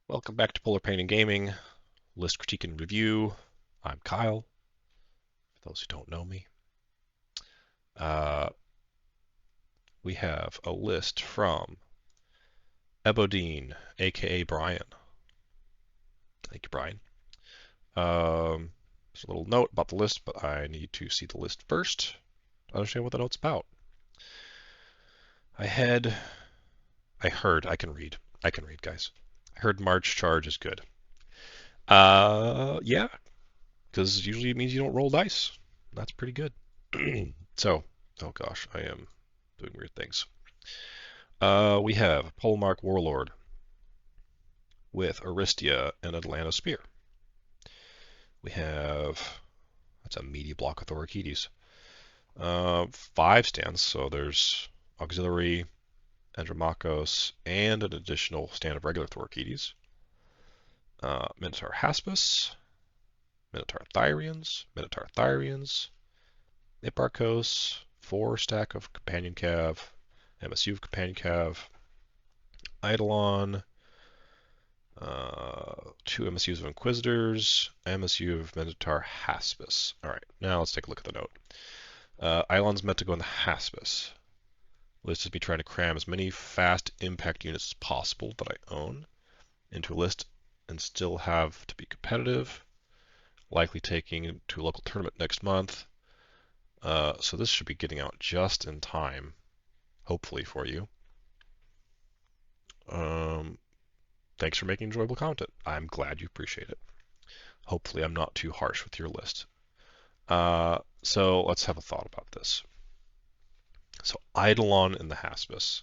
Welcome back to Polar Pain and Gaming, List Critique and Review. I'm Kyle, for those who don't know me. Uh, we have a list from Ebodine, aka Brian. Thank you, Brian. There's a little note about the list, but I need to see the list first to understand what the note's about. I heard, I can read, guys. I heard March Charge is good. Yeah, because usually it means you don't roll dice. That's pretty good. So, oh gosh, I am doing weird things. We have Polemarch Warlord with Aristia and Atalanta Spear. We have, that's a meaty block of Thorakites. 5 stands, so there's Auxiliary, Andromachos, and an additional stand of regular Thorakites. Minotaur Haspists, Minotaur Thyreans, Ipparchos, 4 stack of Companion Cav, MSU of Companion Cav, Eidolon, 2 MSUs of Inquisitors, MSU of Minotaur Haspists. Alright, now let's take a look at the note. Eidolon's meant to go in the Haspists. List is me trying to cram as many fast impact units as possible that I own into a list and still have to be competitive. Likely taking to a local tournament next month. So this should be getting out just in time, hopefully for you. Thanks for making enjoyable content. I'm glad you appreciate it. Hopefully I'm not too harsh with your list. So let's have a thought about this. So Eidolon in the Haspis.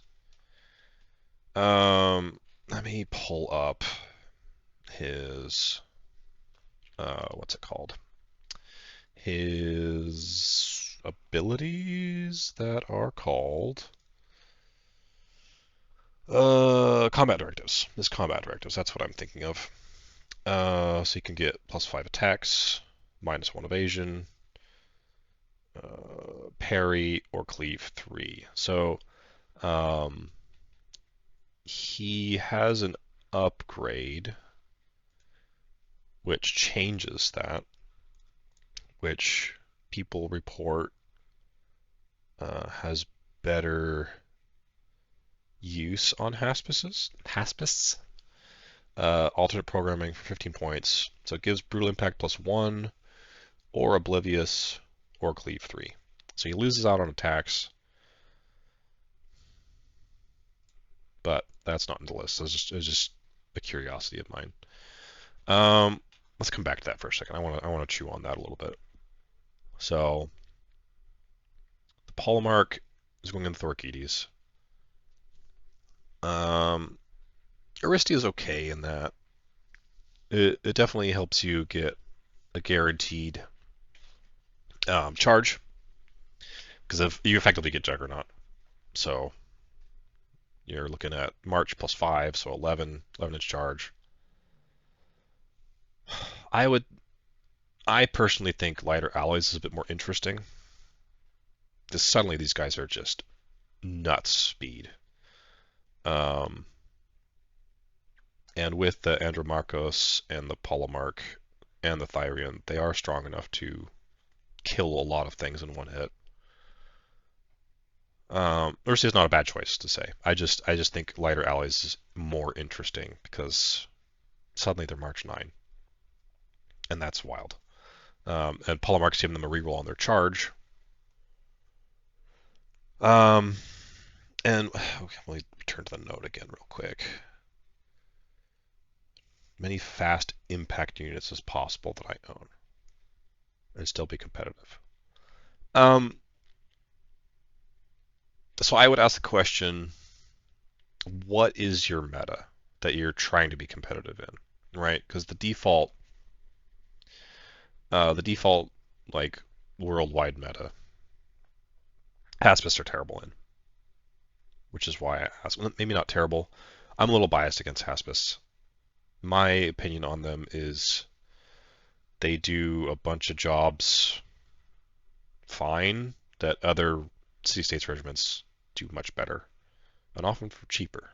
Let me pull up his, what's it called? His abilities that are called combat directives. His combat directives, that's what I'm thinking of. So you can get +5 attacks, -1 evasion, parry, or cleave 3. So he has an upgrade which changes that, which people report has better use on Haspists. Alternate programming for 15 points. So it gives Brutal Impact +1, or Oblivious, or Cleave 3. So he loses out on attacks, but that's not in the list. It's just a curiosity of mine. Let's come back to that for a second. I want to chew on that a little bit. So the Polemarch is going in Thorakites. Aristia is okay in that. It definitely helps you get a guaranteed charge, because you effectively get Juggernaut. So you're looking at March +5, so 11 inch charge. I personally think lighter alloys is a bit more interesting. Because suddenly these guys are just nuts speed. And with the Andromachos and the Polemarch and the Thyrean, they are strong enough to kill a lot of things in one hit. Ursia is not a bad choice to say. I just think lighter alloys is more interesting because suddenly they're March 9, and that's wild. And Polemarch's giving them a reroll on their charge. And okay, let me return to the note again real quick. Many fast impact units as possible that I own and still be competitive. So I would ask the question, what is your meta that you're trying to be competitive in, right? Because the default like worldwide meta, Haspists are terrible in, which is why I ask. Maybe not terrible. I'm a little biased against Haspists. My opinion on them is they do a bunch of jobs fine that other city-states regiments do much better, and often for cheaper.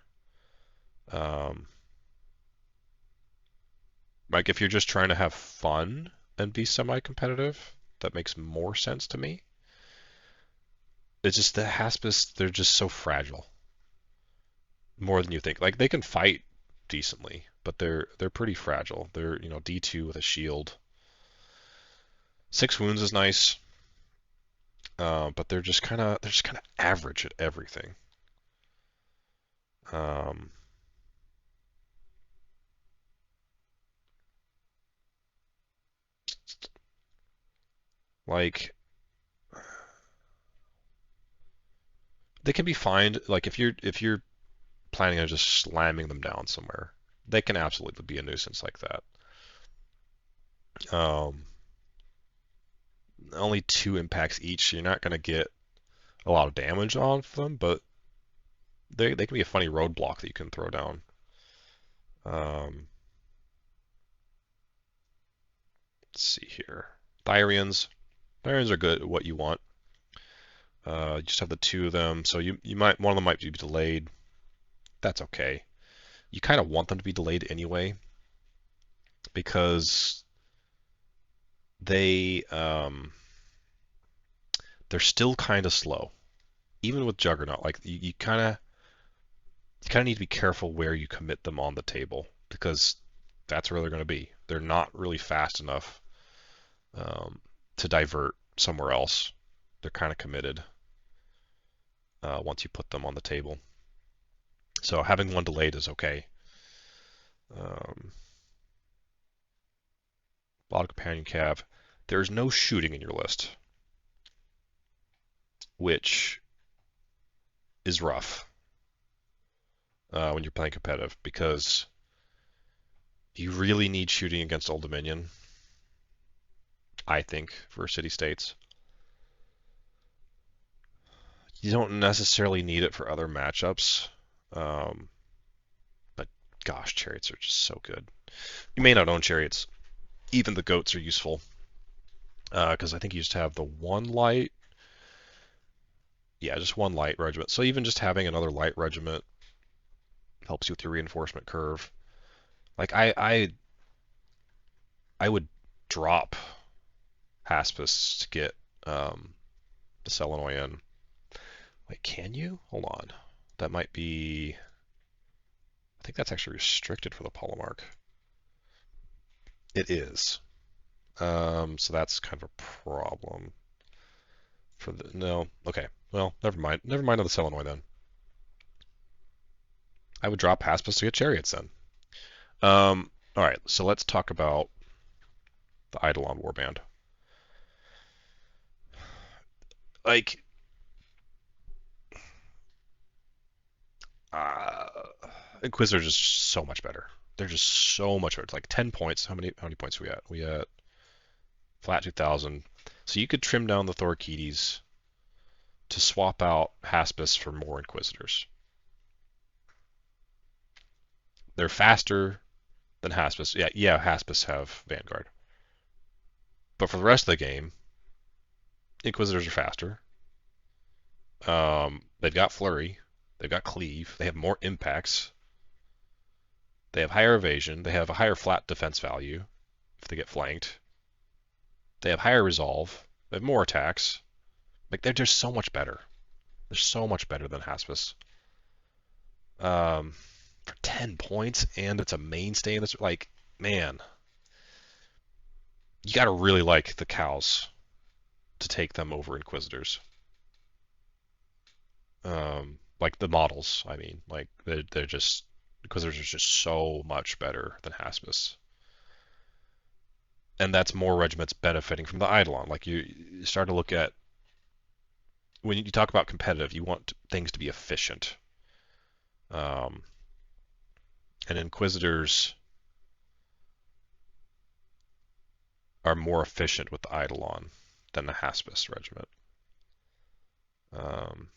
Like if you're just trying to have fun and be semi-competitive, that makes more sense to me. It's just the Haspists, they're just so fragile. More than you think. Like they can fight decently, but they're pretty fragile. They're, D2 with a shield. 6 wounds is nice, but they're just kind of average at everything. Um, like they can be fine. Like if you're planning on just slamming them down somewhere, they can absolutely be a nuisance like that. Um, Only 2 impacts each. You're not going to get a lot of damage off them, but they can be a funny roadblock that you can throw down. Um, let's see here. Thyreans. Thyreans are good at what you want. You just have the 2 of them, so you might one of them might be delayed. That's okay. You kind of want them to be delayed anyway because they they're still kind of slow, even with Juggernaut. Like you kind of need to be careful where you commit them on the table because that's where they're going to be. They're not really fast enough to divert somewhere else. They're kind of committed once you put them on the table. So having one delayed is okay. Um, a lot of companion cav. There's no shooting in your list, which is rough when you're playing competitive because you really need shooting against Old Dominion, I think, for city states. You don't necessarily need it for other matchups, um, but gosh, chariots are just so good. You may not own chariots. Even the goats are useful because I think you just have the one light. Yeah, just one light regiment. So even just having another light regiment helps you with your reinforcement curve. Like I would drop Haspis to get the Selenoy in. Wait, can you? Hold on. That might be. I think that's actually restricted for the Polemarch. It is. So that's kind of a problem. For the no. Okay. Well, never mind. Never mind on the Selenoy then. I would drop Haspis to get chariots then. All right. So let's talk about the Eidolon warband. Like, uh, Inquisitors are just so much better. They're just so much better. It's like 10 points. How many points are we at? We at flat 2,000. So you could trim down the Thorakites to swap out Haspis for more Inquisitors. They're faster than Haspis. Yeah, Haspis have Vanguard. But for the rest of the game, Inquisitors are faster. They've got Flurry. They've got Cleave. They have more impacts. They have higher evasion. They have a higher flat defense value if they get flanked. They have higher resolve. They have more attacks. Like they're just so much better. They're so much better than Haspis. Um, for 10 points and it's a mainstay in this. Like, man, you got to really like the cows to take them over Inquisitors. Like the models, I mean, like they're just Inquisitors are just so much better than Haspis. And that's more regiments benefiting from the Eidolon. Like you start to look at when you talk about competitive, you want things to be efficient. Um, and Inquisitors are more efficient with the Eidolon than the Haspis regiment. Um,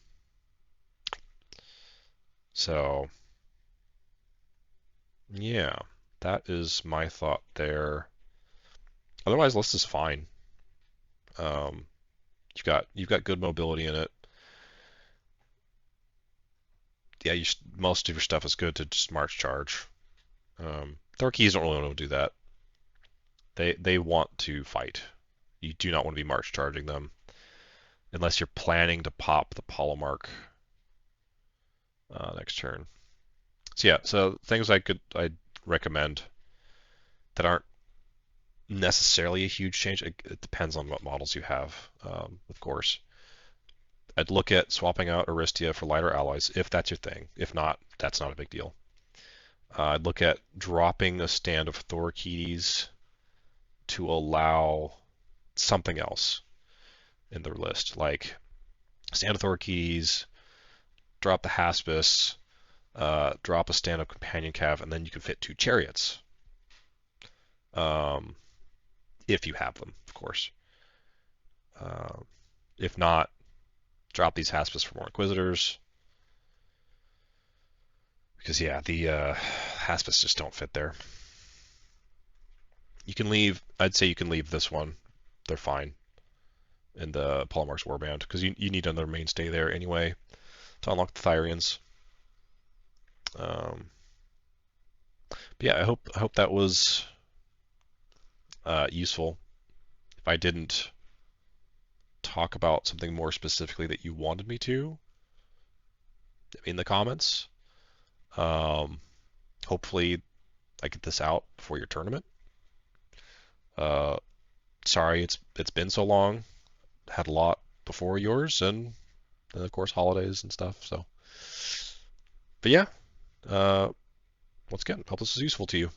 so, yeah, that is my thought there. Otherwise, list is fine. Um, you've got good mobility in it. Yeah, most of your stuff is good to just march charge. Thorkeys don't really want to do that. They want to fight. You do not want to be march charging them unless you're planning to pop the Polemarch next turn. So yeah, so things I'd recommend that aren't necessarily a huge change. It depends on what models you have, of course. I'd look at swapping out Aristia for lighter alloys if that's your thing. If not, that's not a big deal. I'd look at dropping a stand of Thorakites to allow something else in their list, like stand of Thorakites, drop the Haspists, drop a stand of Companion Cav, and then you can fit 2 chariots. If you have them, of course. If not, drop these Haspists for more Inquisitors. Because yeah, the Haspists just don't fit there. You can leave, I'd say you can leave this one. They're fine in the Polemarch's Warband, because you need another mainstay there anyway to unlock the Thyreans. But yeah, I hope that was useful. If I didn't talk about something more specifically that you wanted me to in the comments, hopefully I get this out before your tournament. Sorry it's been so long. Had a lot before yours, and of course holidays and stuff. So, but yeah, once again, hope this is useful to you.